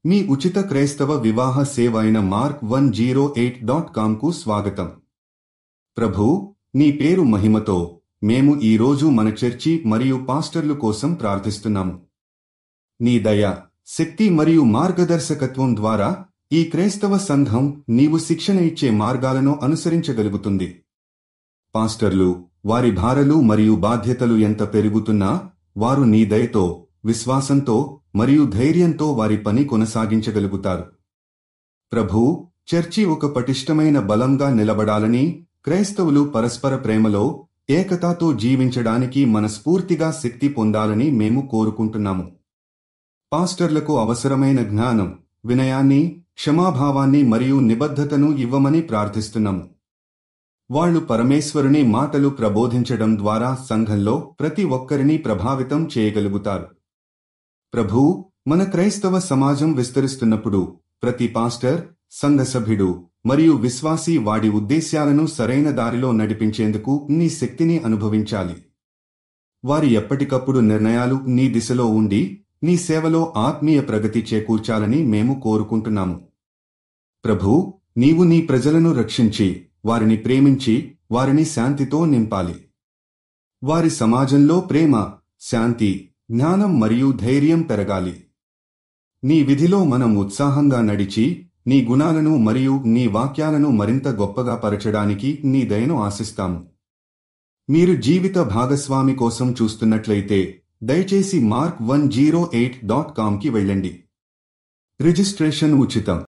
మీ ఉచిత క్రైస్తవ వివాహ సేవ అయిన mark108.comకు స్వాగతం. ప్రభూ, నీ పేరు మహిమతో మేము ఈరోజు మన చర్చి మరియు పాస్టర్లు కోసం ప్రార్థిస్తున్నాము. నీ దయ, శక్తి మరియు మార్గదర్శకత్వం ద్వారా ఈ క్రైస్తవ సంఘం నీవు శిక్షణ ఇచ్చే మార్గాలను అనుసరించగలుగుతుంది. పాస్టర్లు, వారి భారాలు మరియు బాధ్యతలు ఎంత పెరుగుతున్నా వారు నీ దయతో, విశ్వాసంతో మరియు ధైర్యంతో వారి పని కొనసాగించగలుగుతారు. ప్రభూ, చర్చి ఒక పటిష్టమైన బలంగా నిలబడాలని, క్రైస్తవులు పరస్పర ప్రేమలో, ఏకతాతో జీవించడానికి మనస్ఫూర్తిగా శక్తి పొందాలని మేము కోరుకుంటున్నాము. పాస్టర్లకు అవసరమైన జ్ఞానం, వినయాన్ని, క్షమాభావాన్ని మరియు నిబద్ధతను ఇవ్వమని ప్రార్థిస్తున్నాము. వాళ్ళు పరమేశ్వరుని మాటలు ప్రబోధించడం ద్వారా సంఘంలో ప్రతి ఒక్కరిని ప్రభావితం చేయగలుగుతారు. ప్రభూ, మన క్రైస్తవ సమాజం విస్తరిస్తున్నప్పుడు ప్రతి పాస్టర్, సంఘ సభ్యుడు మరియు విశ్వాసీ వాడి ఉద్దేశ్యాలను సరైన దారిలో నడిపించేందుకు నీ శక్తిని అనుభవించాలి. వారి ఎప్పటికప్పుడు నిర్ణయాలు నీ దిశలో ఉండి నీ సేవలో ఆత్మీయ ప్రగతి చేకూర్చాలని మేము కోరుకుంటున్నాము. ప్రభూ, నీవు నీ ప్రజలను రక్షించి, వారిని ప్రేమించి, వారిని శాంతితో నింపాలి. వారి సమాజంలో ప్రేమ, శాంతి, జ్ఞానం మరియు ధైర్యం పెరగాలి. నీ విధిలో మనం ఉత్సాహంగా నడిచి, నీ గుణాలను మరియు నీ వాక్యాలను మరింత గొప్పగా పరచడానికి నీ దయను ఆశిస్తాము. మీరు జీవిత భాగస్వామి కోసం చూస్తున్నట్లయితే దయచేసి mark108.comకి వెళ్ళండి. రిజిస్ట్రేషన్ ఉచితం.